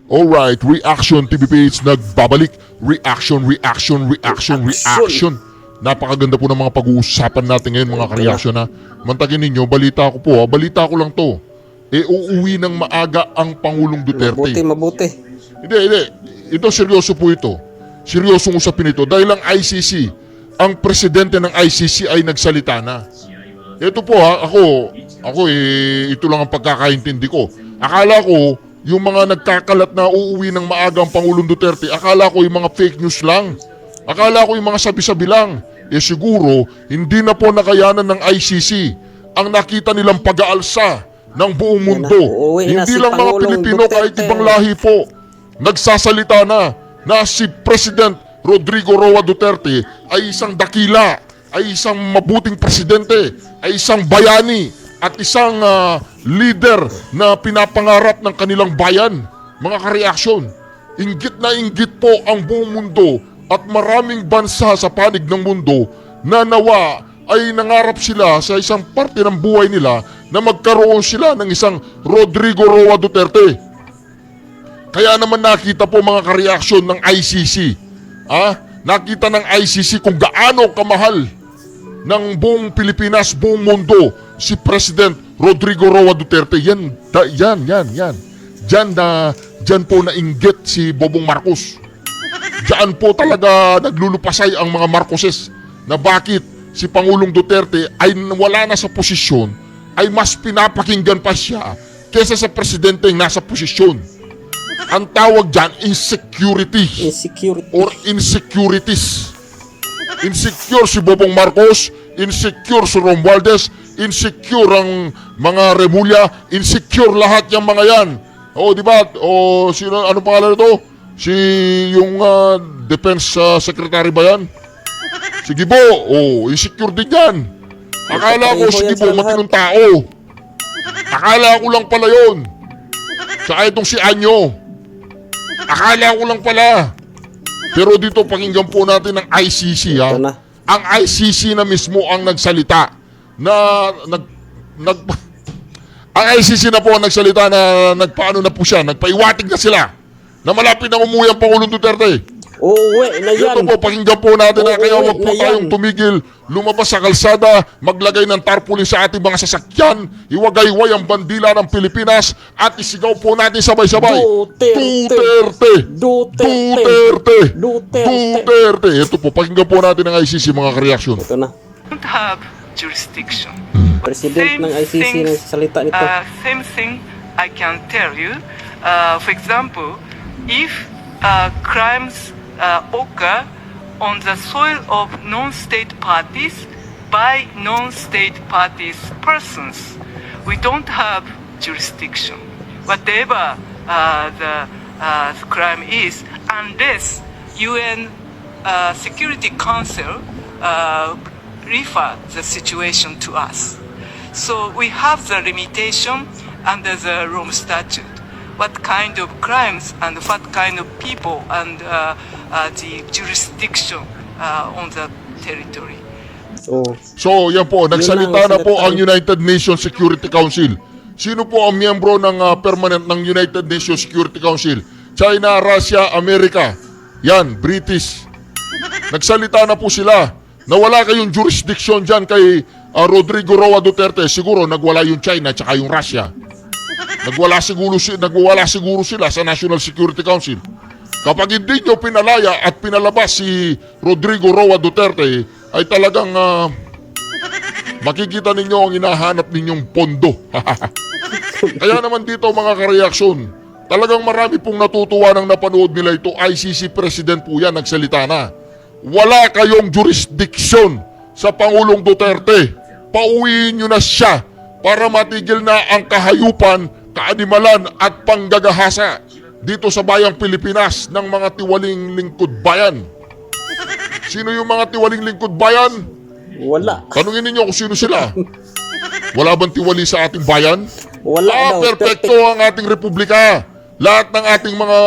Alright, Reaction TV page nagbabalik. Reaction. Napakaganda po ng mga pag-uusapan natin ngayon mga ka-reaction ha. Mantagin ninyo, balita ko po ha. Balita ko lang to. Uuwi ng maaga ang Pangulong Duterte. Mabuti. Hindi. Ito seryoso po ito. Seryosong usapin ito. Dahil ang ICC, ang presidente ng ICC ay nagsalita na. Ito po ha, ako ito lang ang pagkakaintindi ko. Akala ko, yung mga nagkakalat na uuwi ng maaga ang Pangulong Duterte, akala ko yung mga fake news lang. Akala ko yung mga sabi-sabi lang. Siguro, hindi na po nakayanan ng ICC ang nakita nilang pag-aalsa ng buong mundo. Hindi lang mga Pilipino, kahit ibang lahi po. Nagsasalita na si President Rodrigo Roa Duterte ay isang dakila, ay isang mabuting presidente, ay isang bayani, at isang leader na pinapangarap ng kanilang bayan. Mga ka-reaction, inggit na inggit po ang buong mundo at maraming bansa sa panig ng mundo na nawa ay nangarap sila sa isang parte ng buhay nila na magkaroon sila ng isang Rodrigo Roa Duterte. Kaya naman nakita po mga ka-reaction ng ICC. Nakita ng ICC kung gaano kamahal ng buong Pilipinas, buong mundo, si President Rodrigo Roa Duterte. Yan. Diyan po nainggit si Bobong Marcos. Diyan po talaga naglulupasay ang mga Marcoses na bakit si Pangulong Duterte ay wala na sa posisyon, ay mas pinapakinggan pa siya kesa sa presidente yung nasa posisyon. Ang tawag dyan, insecurity. Or insecurities. Insecure si Bobong Marcos, insecure si Romualdez, insecure ang mga Remulla, insecure lahat yung mga yan. Di ba? Sino, ano pangalan ito? Si yung Defense Secretary ba yan? Si Gibo, insecure din yan. Akala ko si Gibo matinong tao. Akala ko lang pala yun. Saka itong si Anyo. Akala ko lang pala. Pero dito pakinggan po natin ang ICC ha. Ang ICC na mismo ang nagsalita ang ICC na po ang nagsalita na nagpaano na po siya, nagpaiwatig na sila na malapit na umuwi ang Pangulong Duterte. Na yan. Ito po, pakinggan po natin na kaya wag po tayong tumigil, lumabas sa kalsada, maglagay ng tarpaulin sa ating mga sasakyan, iwagayway ang bandila ng Pilipinas at isigaw po natin sabay-sabay. Duterte. Ito po, pakinggan po natin ang ICC mga ka-reaction. Ito na. Don't have jurisdiction. President ng ICC ng salita nito. Same thing I can tell you. For example, if crimes occur on the soil of non-state parties by non-state parties persons, we don't have jurisdiction. Whatever the crime is, unless UN Security Council refer the situation to us. So we have the limitation under the Rome Statute. What kind of crimes and what kind of people and the jurisdiction on the territory. So yan po, nagsalita na po ang United Nations Security Council. Sino po ang miyembro ng permanent ng United Nations Security Council? China, Russia, Amerika. Yan, British. Nagsalita na po sila na wala kayong jurisdiction dyan kay Rodrigo Roa Duterte. Siguro nagwala yung China at yung Russia. Nagwala siguro sila sa National Security Council. Kapag hindi nyo pinalaya at pinalabas si Rodrigo Roa Duterte, ay talagang makikita ninyo ang hinahanap ninyong pondo. Kaya naman dito mga ka-reaksyon, talagang marami pong natutuwa nang napanood nila ito. ICC President po yan, nagsalita na. Wala kayong jurisdiction sa Pangulong Duterte. Pauwiin nyo na siya para matigil na ang kahayupan, kaanimalan at panggagahasa dito sa bayang Pilipinas ng mga tiwaling lingkod bayan. Sino yung mga tiwaling lingkod bayan? Wala. Tanungin ninyo kung sino sila. Wala bang tiwali sa ating bayan? Wala daw. Perpekto ang ating republika. Lahat ng ating mga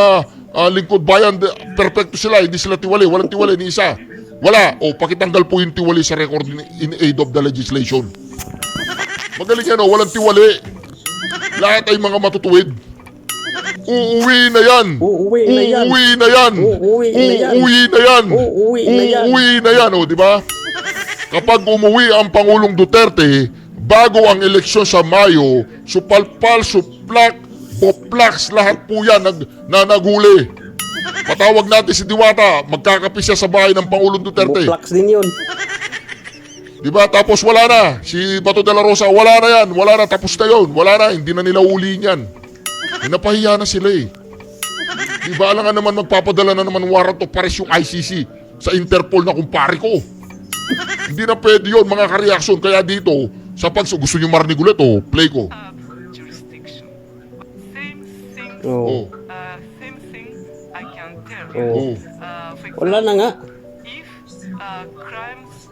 lingkod bayan, perpekto sila. Hindi sila tiwali. Walang tiwali ni isa. Wala. Pakitanggal po yung tiwali sa record in aid of the legislation. Magaling yan walang tiwali. Lahat ay mga matutuwid. Uuwi na yan. Uuwi na yan. Uuwi na yan. Uuwi na yan. Uuwi na yan. Uuwi na yan. Uuwi na yan, o, di ba? Kapag umuwi ang Pangulong Duterte, bago ang eleksyon sa Mayo, supalpal, suplak, poplaks, lahat po yan naghuli. Patawag natin si Diwata, magkakape siya sa bahay ng Pangulong Duterte. Buplax din yun. Diba? Tapos wala na. Si Bato de la Rosa, wala na yan. Wala na. Tapos na yun. Wala na. Hindi na nila uli yan. Napahiya na sila eh. Diba? Alam nga naman magpapadala na naman warrant of arrest yung ICC sa Interpol na kumpare ko. Hindi na pwede yun, mga kareaksyon. Kaya dito, sa gusto nyo marinig ulit, oh, play ko. Jurisdiction. Same thing. Oh. Same thing I can tell Oh. you. For Wala na nga. if crimes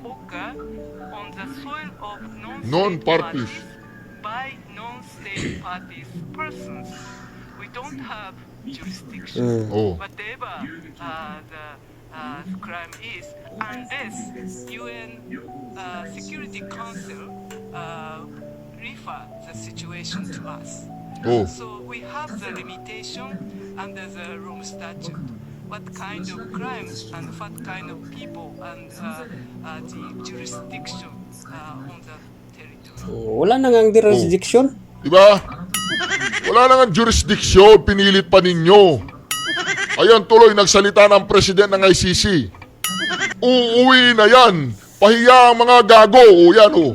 occur on the soil of non-state Non-parties. parties by non-state parties persons, we don't have jurisdiction. Oh. Whatever the crime is, unless UN Security Council refer the situation to us. Oh. So we have the limitation under the Rome Statute. What kind of crimes and what kind of people and the jurisdiction on the territory. Wala na nga ang jurisdiction. Diba? Wala na nga jurisdiction, pinilit pa ninyo. Ayan tuloy, nagsalita ng president ng ICC. Uuwi na yan. Pahiya ang mga gago. O yan o.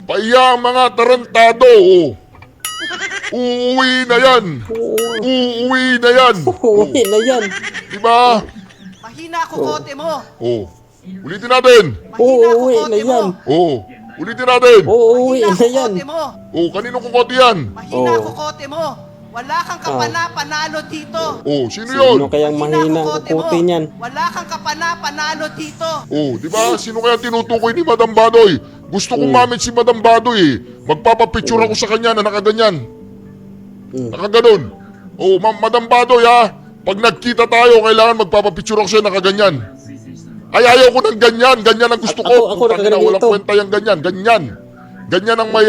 Pahiya ang mga tarantado. O. Uuwi na yan. Uuwi na yan. Uuwi na yan. Diba? Mahina ako kote mo. O. Ulitin natin. Mahina ako Uuwi na kote mo. yan. O. Ulitin natin. Uuwi Mahina na ako yan. kote mo. O. Kanino kukote yan? Mahina Oh. ako kote mo. Wala kang kapana-panalo dito. O. Sino yun? Sino kayang mahina ang kukote niyan? Wala kang kapana-panalo dito. Oh, di ba? Sino kaya tinutukoy ni Madam Badoy? Gusto kong mamit si Madam Badoy eh. Magpapapicture ako sa kanya na nakaganyan. Nakaganon. Oh, Madam Badoy ha. Pag nagkita tayo, kailangan magpapapicture ako siya nakaganyan. Ay, ayaw ko ng ganyan. Ganyan ang gusto ko. Ako Putang ina, nakaganito. walang kwenta yung ganyan. Ganyan. Ganyan ang may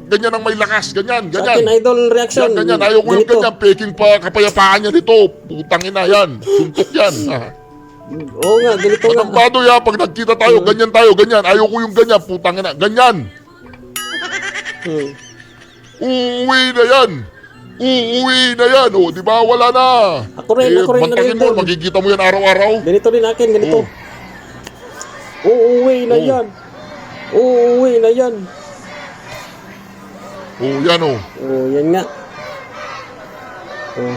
ganyan ang may lakas. Ganyan, Sa akin, ganyan. idol reaction. Yan, ganyan. Ayaw ko yung Ganito. ganyan. Peking pa kapayapaan niya dito. Putang ina yan. Suntok yan. Oo nga, ganito nga. Madam Badoy ha, pag nagkita tayo, ganyan tayo, ganyan. Ayaw ko yung ganyan, putang ina. Ganyan. Hmm. Uuwi na yan. Uuwi na yan. O, di ba? Wala na. Ako rin mantakin mo, idol. makikita mo yan araw-araw. Ganito din akin, ganito. Oh. Uuwi na Oh. yan. Uuwi na yan. O, yan o. Oh, yan nga. Oh.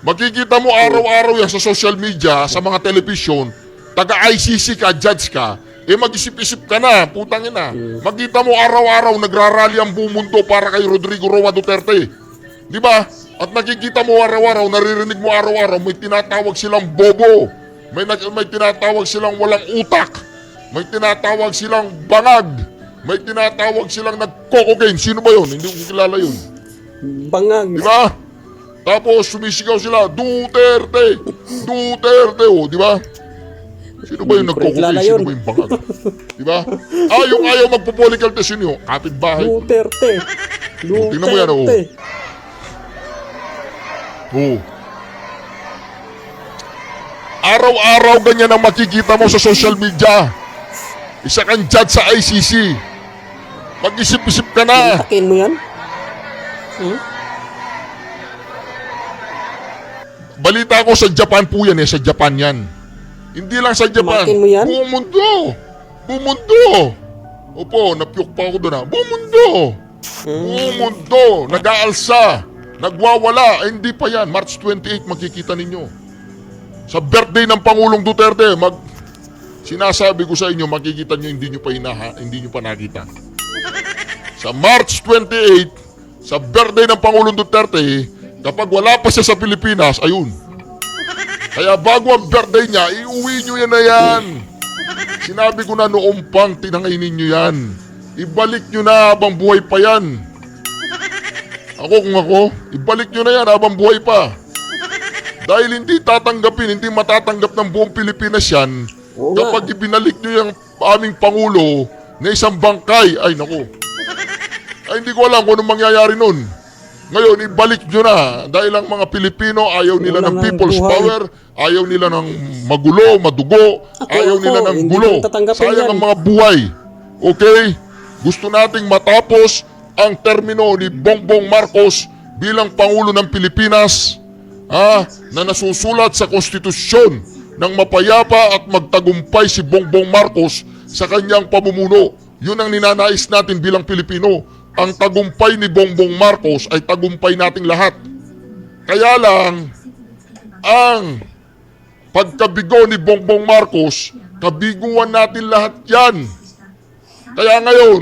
Makikita mo araw-araw yan sa social media, sa mga television, taga-ICC ka, judge ka, mag-isip-isip ka na, putang ina. Makita mo araw-araw, nagrarally ang buong mundo para kay Rodrigo Roa Duterte. Di ba? At nakikita mo araw-araw, naririnig mo araw-araw, may tinatawag silang bobo. May tinatawag silang walang utak. May tinatawag silang bangag. May tinatawag silang nagko-cocaine. Sino ba yun? Hindi ko kilala yun. Bangag. Di ba? Tapos sumisigaw sila, Duterte! Duterte! O, di ba? Sino ba yung Hindi ko rin kilala nagko-cocaine? Sino yun. ba yung bangag? Di ba? Yung ayaw magpo-political test yun, kapitbahay. Duterte. Tingnan mo yan, oh. Duterte. Oo. Araw-araw ganyan ang makikita mo sa social media. Isa kang judge sa ICC. Mag-isip-isip ka na. Takin mo yan? Balita ko sa Japan po yan sa Japan yan. Hindi lang sa Japan. Makin mo yan? Buong mundo. Buong mundo. Opo, napiyok pa ako doon Buong mundo. Buong mundo. Nag-aalsa. Nagwawala. Hindi pa yan. March 28 makikita ninyo. Sa birthday ng Pangulong Duterte, sinasabi ko sa inyo, makikita nyo, hindi nyo pa nakita. Sa March 28, sa birthday ng Pangulong Duterte, kapag wala pa siya sa Pilipinas, ayun. Kaya bago ang birthday niya, iuwi nyo yan na yan. Sinabi ko na noong pang, tinangainin nyo yan. Ibalik nyo na habang buhay pa yan. Ako, ibalik nyo na yan habang buhay pa. Dahil hindi tatanggapin, hindi matatanggap ng buong Pilipinas yan Oo nga. kapag ibinalik nyo yung aming Pangulo na isang bangkay. Ay, naku. Ay, hindi ko alam kung anong mangyayari nun. Ngayon, ibalik nyo na. Dahil ang mga Pilipino, ayaw nila Wala ng nang people's buhay. power, ayaw nila ng magulo, madugo, ayaw nila ng hindi gulo. ko tatanggapin Sayang yan. ang mga buhay. Okay? Gusto nating matapos ang termino ni Bongbong Marcos bilang Pangulo ng Pilipinas, na nasusulat sa konstitusyon ng mapayapa at magtagumpay si Bongbong Marcos sa kanyang pamumuno. Yun ang ninanais natin bilang Pilipino. Ang tagumpay ni Bongbong Marcos ay tagumpay nating lahat. Kaya lang, ang pagkabigo ni Bongbong Marcos, kabiguan natin lahat yan. Kaya ngayon,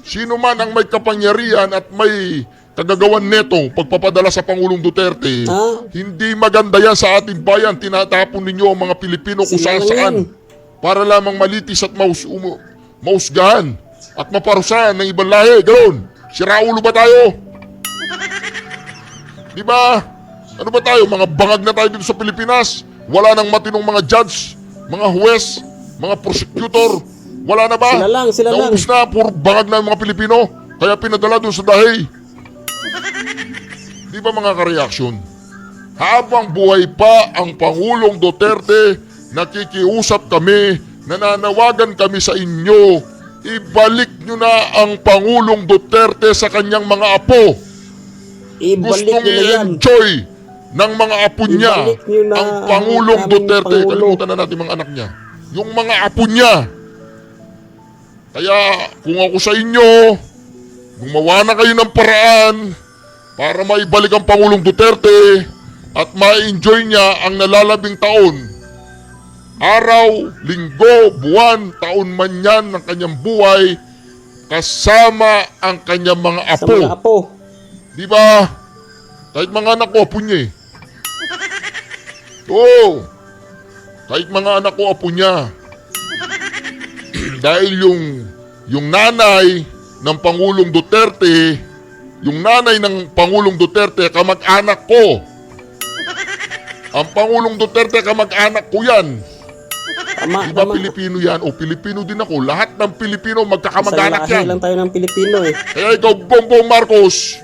sino man ang may kapangyarihan at may kagagawan neto pagpapadala sa Pangulong Duterte, hindi maganda yan sa ating bayan. Tinatapon ninyo ang mga Pilipino kung Sila lang saan-saan yan. para lamang malitis at mausgahan at maparusahan ng ibang lahi. Ganoon. Siraulo ba tayo? Di ba? Ano ba tayo? Mga bangag na tayo dito sa Pilipinas. Wala nang matinong mga judge, mga huwes, mga prosecutor. Wala na ba? Sila lang. Naubos na, puro bangag na ang mga Pilipino. Kaya pinadala doon sa dahi. Di ba mga kareaksyon? Habang buhay pa ang Pangulong Duterte, nakikiusap kami, nananawagan kami sa inyo, ibalik nyo na ang Pangulong Duterte sa kanyang mga apo. Ibalik Gustong nyo na yan. i-enjoy ng mga apo niya Ibalik nyo na ang Pangulong ang aming Duterte. Pangulo. Kalimutan na natin mga anak niya. Yung mga apo niya. Kaya kung ako sa inyo, gumawa na kayo ng paraan para maibalik ang Pangulong Duterte at ma-enjoy niya ang nalalabing taon. Araw, linggo, buwan, taon man yan ng kanyang buhay kasama ang kanyang mga Sa apo. mga apo. Di ba? Kahit mga anak ko, apo niya eh. Oo. Kahit mga anak ko, apo niya. Dahil yung nanay ng Pangulong Duterte, kamag-anak ko. Ang Pangulong Duterte, kamag-anak ko yan. Tama, Di ba tama. Pilipino yan? O Pilipino din ako. Lahat ng Pilipino Sa magkakamag-anak lahi yan. lang tayo ng Pilipino eh. Kaya ikaw, Bongbong Marcos,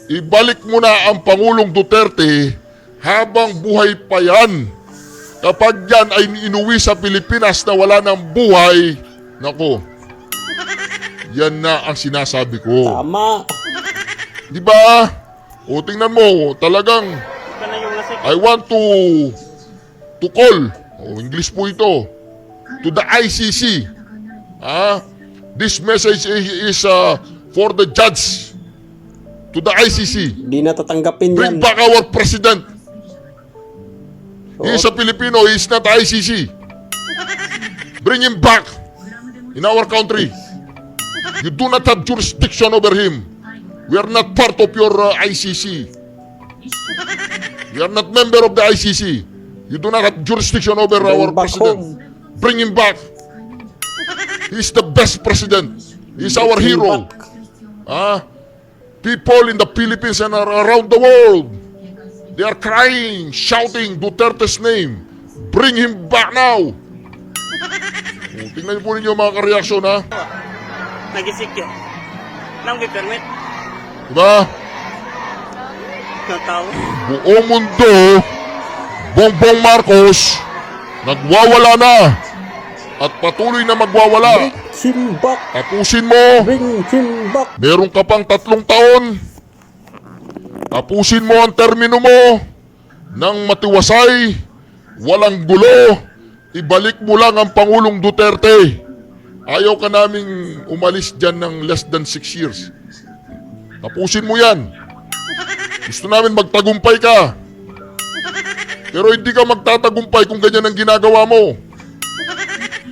ibalik mo na ang Pangulong Duterte habang buhay pa yan. Kapag yan ay inuwi sa Pilipinas na wala ng buhay, nako, yan na ang sinasabi ko. Tama. Di ba? O tingnan mo, talagang I want to call, English po ito, to the ICC. This message is for the judge, to the ICC. Di natatanggapin yan. Bring back our president. Oo. He is a Filipino, he is not ICC. Bring him back in our country. You do not have jurisdiction over him. We are not part of your ICC. We are not member of the ICC. You do not have jurisdiction over Bring our back president. home. Bring him back. He is the best president. He is our Bring him hero. back. People in the Philippines and around the world, they are crying, shouting Duterte's name. Bring him back now. Tingnan niyo po ninyo mga kareaksyon, ha? Nagisikyo. Nang permit Diba? na tao. Buong mundo, Bongbong Marcos, nagwawala na. At patuloy na magwawala. Him back. Tapusin mo. Bring him back. Meron ka pang 3 taon. Tapusin mo ang termino mo ng matiwasay, walang gulo. Ibalik mo lang ang Pangulong Duterte. Ayaw ka naming umalis dyan ng less than 6 years. Tapusin mo yan. Gusto namin magtagumpay ka. Pero hindi ka magtatagumpay kung ganyan ang ginagawa mo.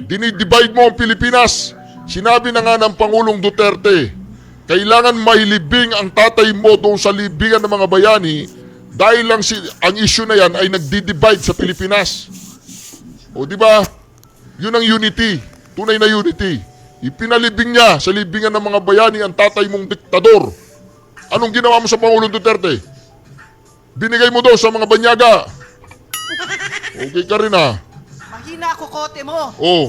Dinidivide mo ang Pilipinas. Sinabi na nga ng Pangulong Duterte, kailangan mailibing ang tatay mo doon sa libingan ng mga bayani dahil lang ang issue na yan ay nagdi-divide sa Pilipinas. O di ba? Yun ang unity. Tunay na unity. Ipinalibing niya sa libingan ng mga bayani ang tatay mong diktador. Anong ginawa mo sa Pangulong Duterte? Binigay mo doon sa mga banyaga. Okay ka rin, ha? Mahina kukote mo. Oo.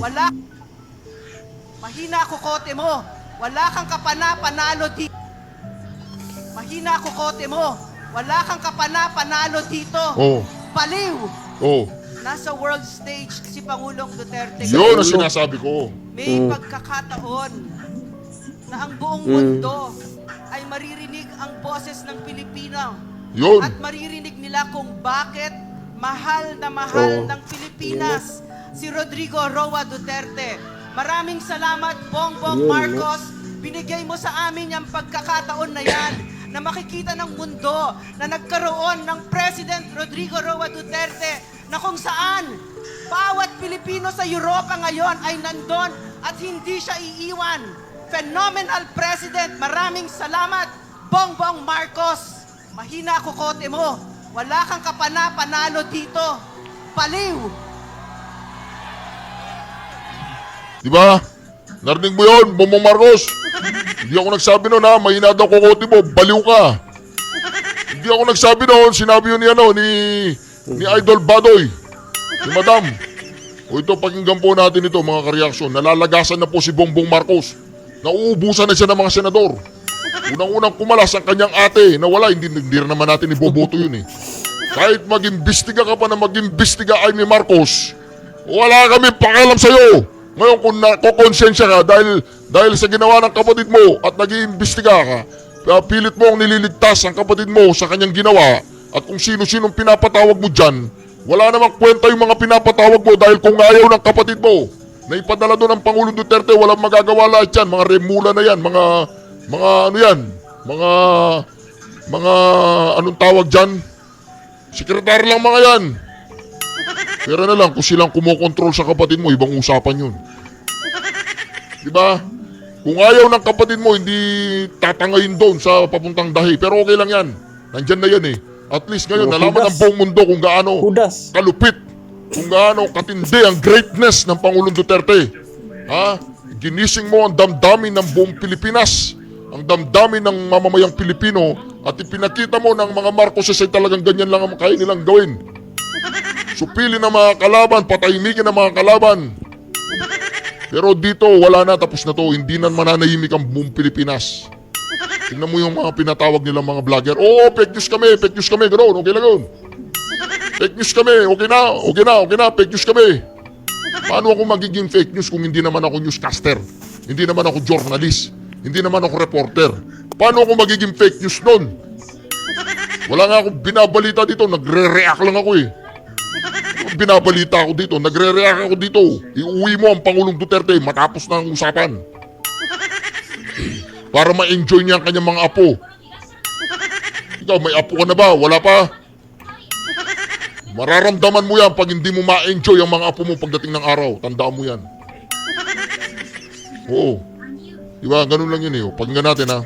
Mahina kukote mo. Wala kang kapana-panalo dito. Mahina kokote mo. Wala kang kapana-panalo dito. Oh. Baliw. Oh. Nasa world stage si Pangulong Duterte. Yun ang sinasabi ko. May pagkakataon na ang buong mundo ay maririnig ang boses ng Pilipino. Yun. At maririnig nila kung bakit mahal na mahal ng Pilipinas si Rodrigo Roa Duterte. Maraming salamat, Bongbong Marcos. Binigay mo sa amin yung pagkakataon na yan na makikita ng mundo na nagkaroon ng President Rodrigo Roa Duterte na kung saan bawat Pilipino sa Europa ngayon ay nandun at hindi siya iiwan. Phenomenal President. Maraming salamat, Bongbong Marcos. Mahina kokote mo. Wala kang kapana-panalo dito. Baliw. Di ba? Narinig mo yun, Bongbong Marcos? Hindi ako nagsabi noon ha, mahina daw kokote mo, baliw ka. Hindi ako nagsabi noon, sinabi yun ni Idol Badoy, si Madam. O ito, pakinggan po natin ito mga kareaksyon. Nalalagasan na po si Bongbong Marcos. Nauubusan na siya ng mga senador. Unang-unang kumalas ang kanyang ate na wala, hindi naman natin iboboto yun eh. Kahit mag-imbestiga ka pa na mag-imbestiga ay ni Marcos, wala kami pakialam sa'yo. Ngayon kung nakokonsensya ka dahil sa ginawa ng kapatid mo at nag-iimbestiga ka, pilit mo ang nililigtas ang kapatid mo sa kanyang ginawa at kung sino-sinong pinapatawag mo dyan, wala namang kwenta yung mga pinapatawag mo dahil kung ayaw ng kapatid mo na ipadala doon ng Pangulong Duterte, walang magagawa lahat yan. Mga remula na yan, mga ano yan, mga anong tawag dyan? Sekretary lang mga yan. Pero na lang, kung silang kumokontrol sa kapatid mo, ibang usapan yun. Diba? Kung ayaw ng kapatid mo, hindi tatangayin doon sa papuntang dahi. Pero okay lang yan. Nandyan na yan eh. At least ngayon, nalaman ng buong mundo kung gaano kalupit, kung gaano katindi ang greatness ng Pangulong Duterte. Ha? Ginising mo ang damdamin ng buong Pilipinas, ang damdamin ng mamamayang Pilipino, at ipinakita mo ng mga Marcoses ay talagang ganyan lang ang kaya nilang gawin. Supili ng mga kalaban, patahimikin ng mga kalaban. Pero dito, wala na, tapos na to. Hindi na mananahimik ang buong Pilipinas. Tingnan mo yung mga pinatawag nilang mga vlogger. Oo, fake news kami, ganoon, okay lang yun. Fake news kami, okay na, fake news kami. Paano ako magiging fake news kung hindi naman ako newscaster? Hindi naman ako journalist? Hindi naman ako reporter? Paano ako magiging fake news nun? Wala nga akong binabalita dito, nagre-react lang ako eh. Binabalita ako dito, nagre-react ako dito. Iuwi mo ang Pangulong Duterte matapos na ang usapan. Para ma-enjoy niya ang kanyang mga apo. Ikaw, may apo ka na ba? Wala pa? Mararamdaman mo yan pag hindi mo ma-enjoy ang mga apo mo pagdating ng araw. Tandaan mo yan. Oo. Diba? Ganun lang yun eh. Pakinggan natin ha.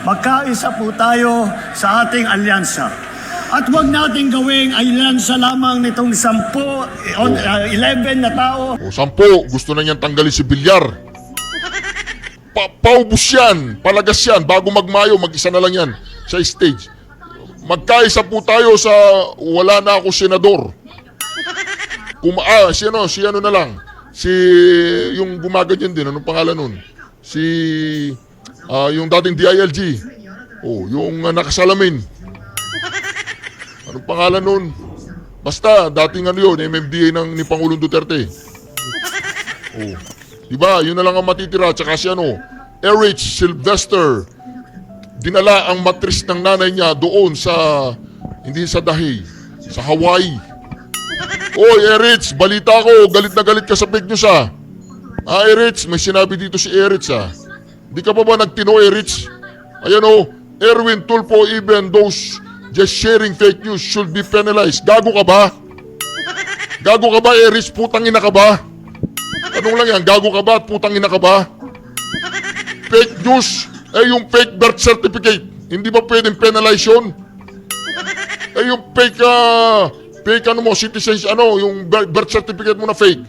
Magkaisa po tayo sa ating alyansa. At huwag natin gawing alyansa lamang nitong 11 na tao. O 10, gusto na niyang tanggalin si Bilyar. Paubos yan, palagas yan, bago magmayo, mag-isa na lang yan sa stage. Magkaisa po tayo sa wala na ako senador. Si ano na lang, yung gumaganyan din, anong pangalan nun? Yung dating DILG. Yung nakasalamin. Anong pangalan nun? Basta, dating yun, MMDA ni Pangulong Duterte. Diba, yun na lang ang matitira. Tsaka si Erich Sylvester. Dinala ang matris ng nanay niya doon sa, hindi sa Dahi, sa Hawaii. Oy, Erich, balita ko, galit na galit ka sa fake news ha. Erich, may sinabi dito si Erich ha. Di ka pa ba nagtino, Erich? Ayan Erwin Tulfo, even those just sharing fake news should be penalized. Gago ka ba? Gago ka ba, Erich? Putang ina ka ba? Tanong lang yan, gago ka ba at putang ina ka ba? Fake news, yung fake birth certificate, hindi ba pwedeng penalize yun? Yung fake citizens, yung birth certificate mo na fake,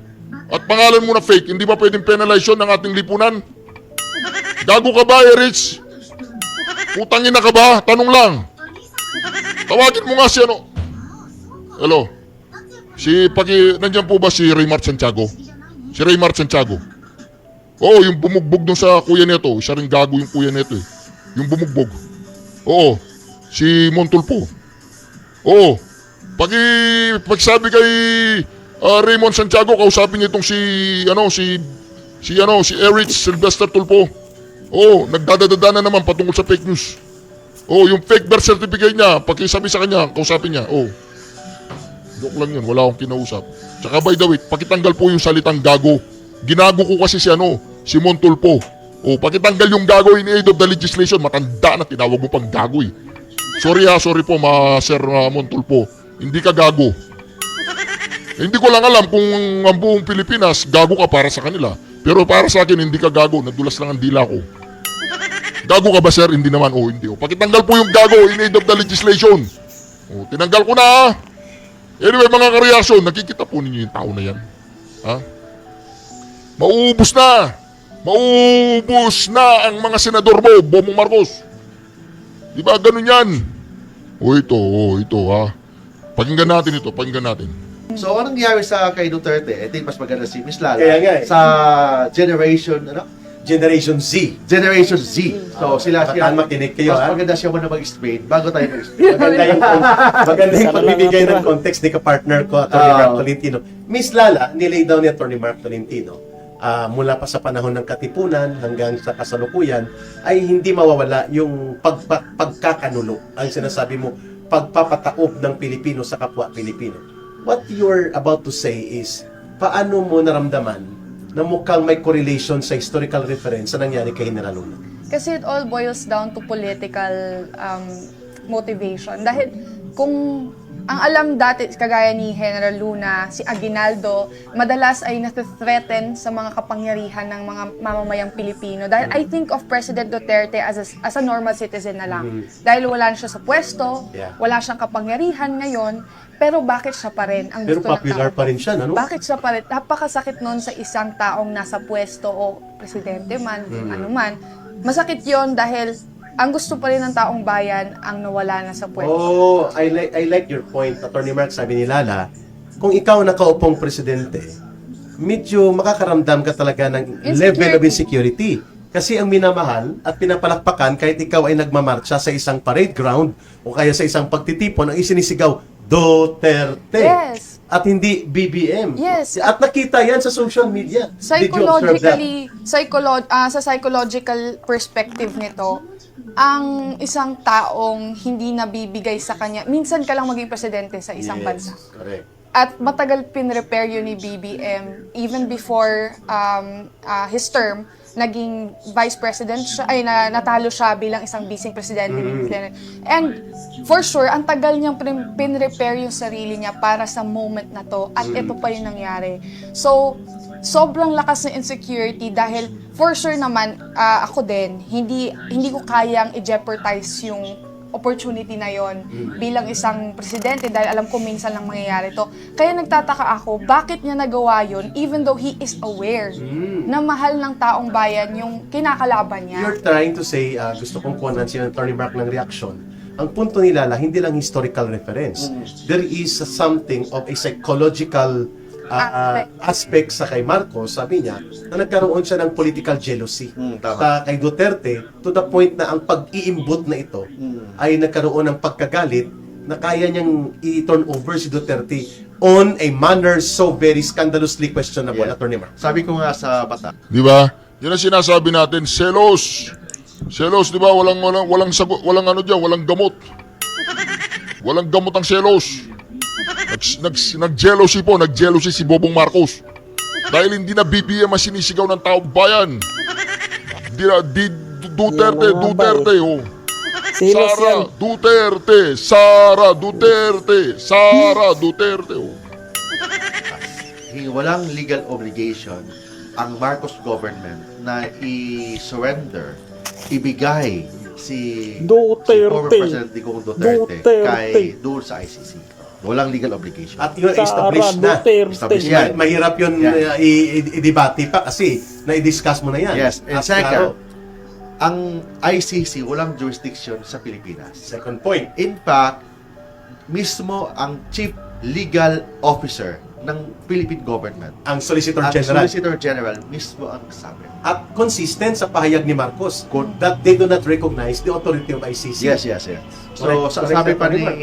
at pangalan mo na fake, hindi ba pwedeng penalize yun ng ating lipunan? Gago ka ba, Erich? Putang ina ka ba? Tanong lang. Tawagin mo nga si Hello? Nandiyan po ba si Raymar Santiago? Si Raymar Santiago. Yung bumugbog dun sa kuya neto. Isa rin gago yung kuya neto eh. Yung bumugbog. Oo, si Montulfo. Oo, pagsabi kay Raymond Santiago, kausapin niya itong si Erich Sylvester Tulfo. Oo, nagdadadada na naman patungkol sa fake news. Oo, yung fake birth certificate niya, pakisabi sa kanya, kausapin niya. Oo. Joke lang yun, wala akong kinausap. Tsaka by the way, pakitanggal po yung salitang gago. Ginago ko kasi si Montulfo. O, pakitanggal yung gago in aid of the legislation. Matanda na, tinawag mo pang gago eh. Sorry po Sir Montulfo. Hindi ka gago. Hindi ko lang alam kung ang buong Pilipinas, gago ka para sa kanila. Pero para sa akin, hindi ka gago. Nadulas lang ang dila ko. Gago ka ba, sir? Hindi naman. O, hindi. O, pakitanggal po yung gago in aid of the legislation. O, tinanggal ko na. Anyway, mga kareaksyon, nakikita po ninyo yung tao na yan. Ha? Mauubos na! Mauubos na ang mga senador mo, Bongbong Marcos. Di ba ganun yan? Ito ha. Pakinggan natin ito, pakinggan natin. So, anong nangyari sa kay Duterte? I think mas maganda si Miss Lala. Kaya nga eh. Sa Generation Z. Generation Z. So, Bataan makinig kayo, mas ha? maganda siya muna mag-explain bago tayo mag-explain. Maganda yung pagbibigay ng context ni ka-partner ko, Atty. Mark Tolentino. Miss Lala, nilay down ni Atty. Mark Tolentino, mula pa sa panahon ng Katipunan hanggang sa kasalukuyan, ay hindi mawawala yung pagkakanulo. Ang sinasabi mo, pagpapataob ng Pilipino sa kapwa Pilipino. What you're about to say is, paano mo naramdaman na mukhang may correlation sa historical reference sa nangyari kay General Luna? Kasi it all boils down to political motivation. Dahil kung ang alam dati, kagaya ni General Luna, si Aguinaldo, madalas ay nath-threaten sa mga kapangyarihan ng mga mamamayang Pilipino. Dahil I think of President Duterte as a normal citizen na lang. Dahil wala na siya sa pwesto, wala siyang kapangyarihan ngayon, pero bakit siya pa rin ang Pero gusto ng popular tao? pa rin siya, ano? Bakit siya pa rin? Napakasakit nun sa isang taong nasa pwesto o presidente man, ano man. Masakit yon dahil ang gusto pa rin ng taong bayan ang nawala na sa pwesto. Oh, I like your point, Atty. Mark. Sabi ni Lala, kung ikaw nakaupong presidente, medyo makakaramdam ka talaga ng level of insecurity. Kasi ang minamahal at pinapalakpakan kahit ikaw ay nagmamarcha sa isang parade ground o kaya sa isang pagtitipon, ang isinisigaw, Duterte. Yes. At hindi BBM. Yes. At nakita yan sa social media. Did you observe that? Sa psychological perspective nito, ang isang taong hindi nabibigay sa kanya, minsan ka lang maging presidente sa isang bansa. Correct. At matagal pinrepair yun ni BBM, even before his term, naging vice president siya, natalo siya bilang isang vice presidente. And for sure, ang tagal niyang pinrepair yung sarili niya para sa moment na to, at ito pa yung nangyari. So, sobrang lakas ng insecurity dahil for sure naman, ako din, hindi ko kayang i-jeopardize yung opportunity na yon bilang isang presidente dahil alam ko minsan lang mangyayari to. Kaya nagtataka ako, bakit niya nagawa yun even though he is aware na mahal ng taong bayan yung kinakalaban niya. You're trying to say, gusto kong kuhanan si Atty. Mark ng reaction. Ang punto ni Lala, hindi lang historical reference. There is something of a psychological aspect sa kay Marcos, sabi niya, na nagkaroon siya ng political jealousy kay Duterte to the point na ang pag-iimbot na ito ay nagkaroon ng pagkagalit na kaya niyang i-turn over si Duterte on a manner so very scandalously questionable, Atty. Mark. Sabi ko nga sa bata, Di ba? Yan ang sinasabi natin, selos. Selos, di ba? Walang ano diyan, walang gamot. Walang gamot ang selos. Nag-jealousy si Bongbong Marcos. Dahil hindi na BBM ang sinisigaw ng taong bayan. Duterte, oh. Sara Duterte, oh. walang legal obligation ang Marcos government na i-surrender, ibigay si former President Digong Duterte kay doon sa ICC. Walang legal obligation. At yun, established na. Established yan. Mahirap yun i-debate pa kasi na-discuss mo na yan. Yes. And At second, ang ICC walang jurisdiction sa Pilipinas. second point. In fact, mismo ang Chief Legal Officer ng Philippine government. Ang Solicitor Ang General. Solicitor General mismo ang sabi. At consistent sa pahayag ni Marcos that they do not recognize the authority of ICC. Yes. So, Correct, sabi pa correct,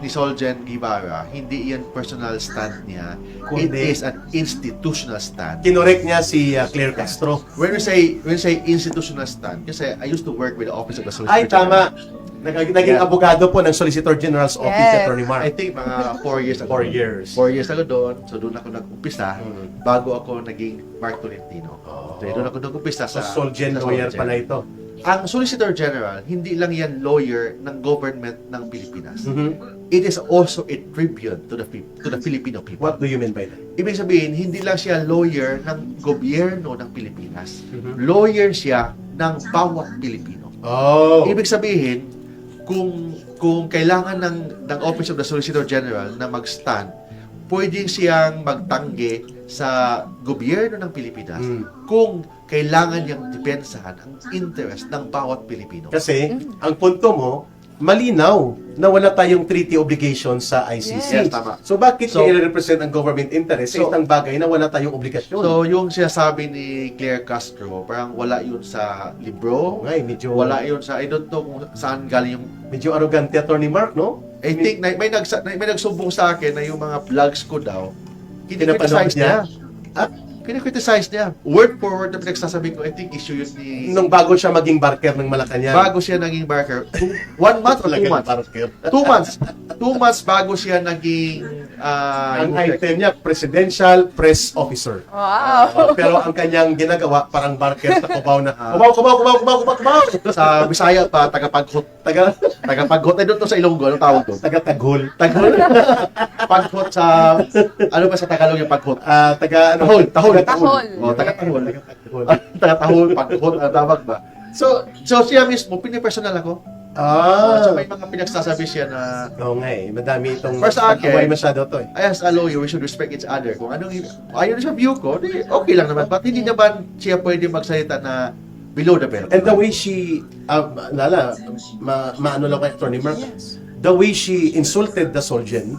ni Solgen Guevara, hindi yan personal stand niya. Kundi- It is an institutional stand. Kinorek niya si Claire Castro. When we say institutional stand, kasi I used to work with the Office of the Solicitor Ay, tama. General. Naging abogado po ng Solicitor General's Office, Yes. Attorney Mark. I think mga 4 years ago. 4 years. 4 years ago doon. So doon ako nag-umpisa Mm. bago ako naging Mark Tolentino. Oh. So doon ako nag-umpisa So, sa Solgen sa lawyer Solgen. pala ito. Ang Solicitor General, hindi lang yan lawyer ng government ng Pilipinas. It is also a tribute to the Filipino people. What do you mean by that? Ibig sabihin, hindi lang siya lawyer ng gobyerno ng Pilipinas. Mhm. Lawyer siya ng bawat Pilipino. Oh. Ibig sabihin, kung kailangan ng Office of the Solicitor General na mag-stand, pwedeng siyang magtanggi sa gobyerno ng Pilipinas kung kailangan niyang depensahan ang interest ng bawat Pilipino. Kasi, ang punto mo, malinaw na wala tayong treaty obligation sa ICC. Yes, tama. So, bakit So- i-represent ang government interest sa So- isang bagay na wala tayong obligasyon? So, yung sinasabi ni Claire Castro, parang wala yun sa libro, Ngay, medyo, wala yun sa, I don't know kung saan galing yung medyo arrogante, Attorney Mark, no? I think may nagsumbong sa akin na yung mga vlogs ko daw, Pinapanood kinakriticize niya? niya. Pinakriticize niya. Word for word na pinagsasabi ko, I think issue yun ni... Nung bago siya maging barker ng Malacanang. Bago siya naging barker. 1 month or 2 months? Barker. 2 months. 2 months bago siya naging... Ang item niya, presidential press officer. Wow. Pero ang kanyang ginagawa, parang barker sa Cubao na, Cubao! sa Bisaya pa, tagapaghot. Tagapaghot. Ay doon to sa Ilonggo. Anong tawag doon? Taga-taghol. Taghot. Paghot sa... Ano ba sa Tagalog yung paghot? Tahol. Tahol. O, taga-tahol. Taga-tahol, paghot, ang tawag ba? So siya mismo, pinipersonal ako. So may mga pinagsasabi siya na Oo nga eh, madami itong First sa akin, away masyado to eh. as a lawyer, we should respect each other. Kung anong ayaw sa view ko, di, okay lang naman. But hindi naman siya pwede magsalita na below the belt. And the way she, maano lang kay Attorney Mark, the way she insulted the Solgen,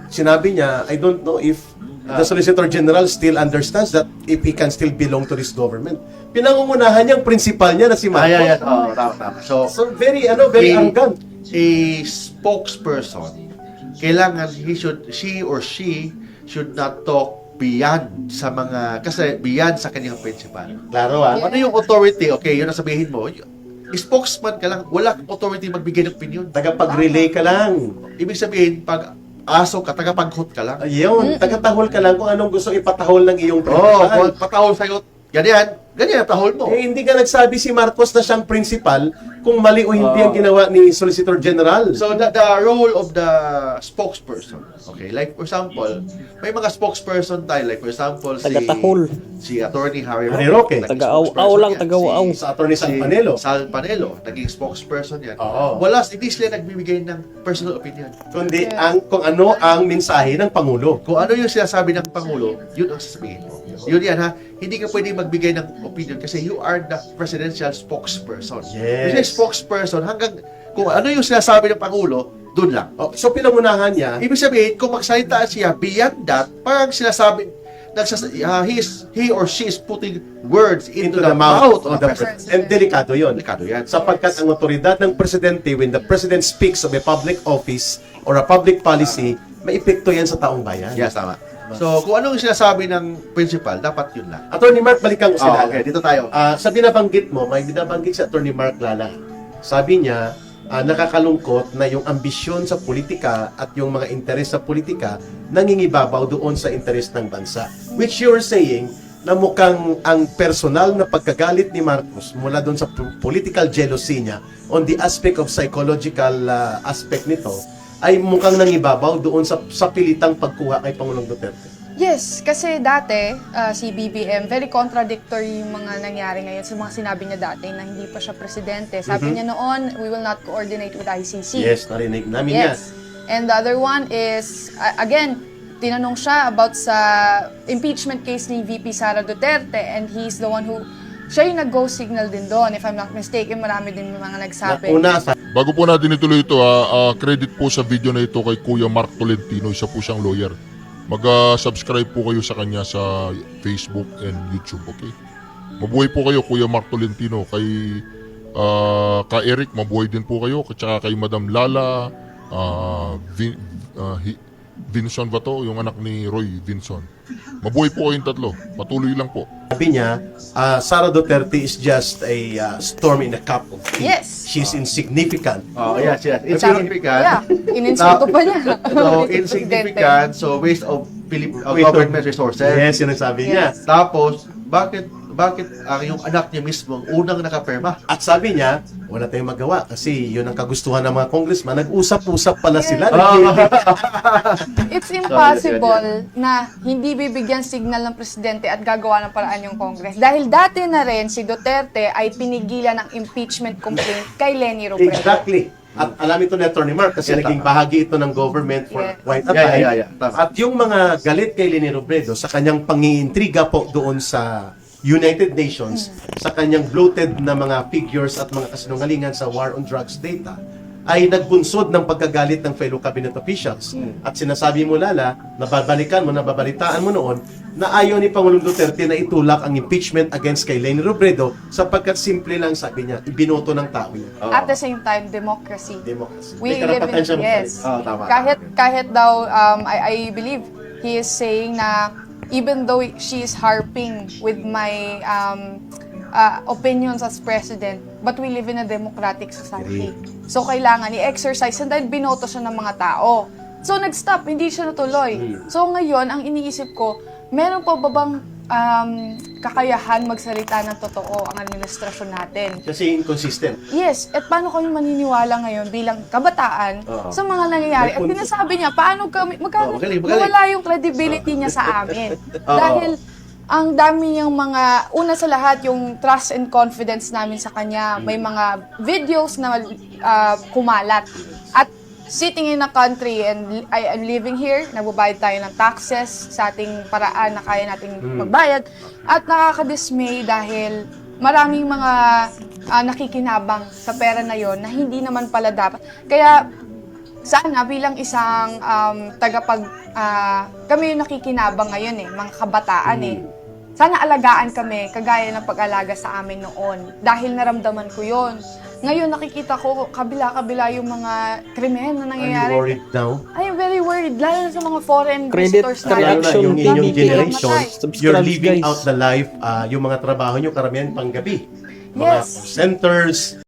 sinabi niya, I don't know if the Solicitor General still understands that if he can still belong to this government. Pinangungunahan niya ang principal niya na si Marcos. Tama. So, So very arrogant. a spokesperson, kailangan she or she should not talk beyond sa mga, kasi beyond sa kanyang principal. Klaro Ano yung authority? Okay, yun ang sabihin mo. Spokesman ka lang, wala kang authority magbigay ng opinion. Tagapag-relay ka lang. Ibig sabihin, pag aso ka, tagapaghot ka lang. Ayun, tagatahol ka lang kung anong gusto ipatahol ng iyong Oo, principal. patahol sa'yo. Ganyan, tahol mo. Eh, hindi ka nagsabi si Marcos na siyang principal kung mali o hindi ang ginawa ni Solicitor General. So, the role of the spokesperson, okay, like for example, may mga spokesperson tayo, like for example, Tagatahol. si Attorney Harry Harry Roque. naging Taga-aw-aw spokesperson lang, yan. taga-aw-aw. Si Sa Attorney Sal Panelo. Sal Panelo, naging spokesperson yan. Oo. Wala, hindi sila nagbibigay ng personal opinion. Kundi kung ano ang mensahe ng Pangulo. Kung ano yung sinasabi ng Pangulo, yun ang sasabihin mo. Yun yan ha. Hindi ka pwede magbigay ng opinion kasi you are the presidential spokesperson. Yes. Kasi spokesperson, hanggang kung ano yung sinasabi ng Pangulo, dun lang. Oh, so pinangunahan niya, Ibig sabihin, kung magsalita siya beyond that, parang sinasabi, he or she is putting words into the mouth of the president. And delikado yon. Delikado yan. Sapagkat ang otoridad ng presidente, when the president speaks of a public office or a public policy, may epekto yan sa taong bayan. Yes, tama. So, kung anong sinasabi ng principal, dapat yun lang. Attorney Mark, balikan ko si Lala. Okay, dito tayo. Sa binabanggit mo, may binabanggit si Attorney Mark Lala. Sabi niya, nakakalungkot na yung ambisyon sa politika at yung mga interes sa politika nangingibabaw doon sa interes ng bansa. Which you're saying na mukhang ang personal na pagkagalit ni Marcos mula doon sa political jealousy niya on the aspect of psychological aspect nito ay mukhang nangibabaw doon sa pilitang pagkuha kay Pangulong Duterte. Yes, kasi dati, si BBM, very contradictory yung mga nangyari ngayon sa mga sinabi niya dati na hindi pa siya presidente. Sabi niya noon, we will not coordinate with ICC. Yes, narinig namin yan. Yes. And the other one is, again, tinanong siya about sa impeachment case ni VP Sara Duterte and he's the one who, siya yung nag-go signal din doon. If I'm not mistaken, marami din mga nagsabi. Una, Bago po natin ituloy ito, credit po sa video na ito kay Kuya Mark Tolentino, isa po siyang lawyer. Mag-subscribe po kayo sa kanya sa Facebook and YouTube, okay? Mabuhay po kayo, Kuya Mark Tolentino. Kay Eric, mabuhay din po kayo. At saka kay Madam Lala, Vinson ba to? Yung anak ni Roy Vinson. Mabuhay po kayong tatlo. Patuloy lang po. Sabi niya, Sara Duterte is just a storm in a cup of tea. Yes. She's insignificant. Oh, yes, yes. Insignificant. Yeah, ininsulto pa niya. So, insignificant. So, waste of government resources. Yes, yun ang sabi niya. Tapos, bakit ang yung anak niya mismo ang unang nakapirma? At sabi niya, wala tayong magawa kasi yun ang kagustuhan ng mga congressman. Nag-usap-usap pala sila. It's impossible na hindi bibigyan signal ng presidente at gagawa ng paraan yung Congress. Dahil dati na rin si Duterte ay pinigilan ng impeachment complaint kay Leni Robredo. Exactly. At alam ito ni Atty. Mark kasi naging bahagi ito ng government for Yeah. quite a time. Yeah. Tama. At yung mga galit kay Leni Robredo sa kanyang pangiintriga po doon sa United Nations, sa kanyang bloated na mga figures at mga kasinungalingan sa war on drugs data, ay nagbunsod ng pagkagalit ng fellow cabinet officials. At sinasabi mo, Lala, nababalitaan mo noon, na ayaw ni Pangulong Duterte na itulak ang impeachment against kay Leni Robredo sapagkat simple lang, sabi niya, ibinoto ng tao niya. At the same time, democracy. Democracy. We May live karapatan in, siya yes. Tama. Kahit daw, I believe he is saying na even though she is harping with my opinions as president, but we live in a democratic society. So kailangan i-exercise and dahil binoto siya ng mga tao. So nag-stop, hindi siya natuloy. So ngayon, ang iniisip ko, meron pa ba bang kakayahan magsalita ng totoo ang administrasyon natin? Kasi inconsistent. Yes, at paano kami maniniwala ngayon bilang kabataan sa mga nangyayari? At pinasabi niya, paano kami, Magaling. nawala yung credibility niya sa amin. Dahil ang dami niyang mga, una sa lahat, yung trust and confidence namin sa kanya. May mga videos na kumalat. At sitting in a country and I am living here, nagbabayad tayo ng taxes sa ating paraan na kaya nating magbayad. At nakakadismay dahil maraming mga nakikinabang sa pera na yon na hindi naman pala dapat. Kaya sana bilang isang kami yung nakikinabang ngayon mga kabataan Sana alagaan kami kagaya ng pag-alaga sa amin noon dahil naramdaman ko yon. Ngayon nakikita ko kabila-kabila yung mga krimen na Are nangyayari. you worried now? I am very worried, lalo na sa mga foreign Credit visitors reaction Lalo na yung TV. inyong Dami generation, namatay. you're Subscribe, living guys. out the life, yung mga trabaho nyo, karamihan panggabi. Mga Yes. centers,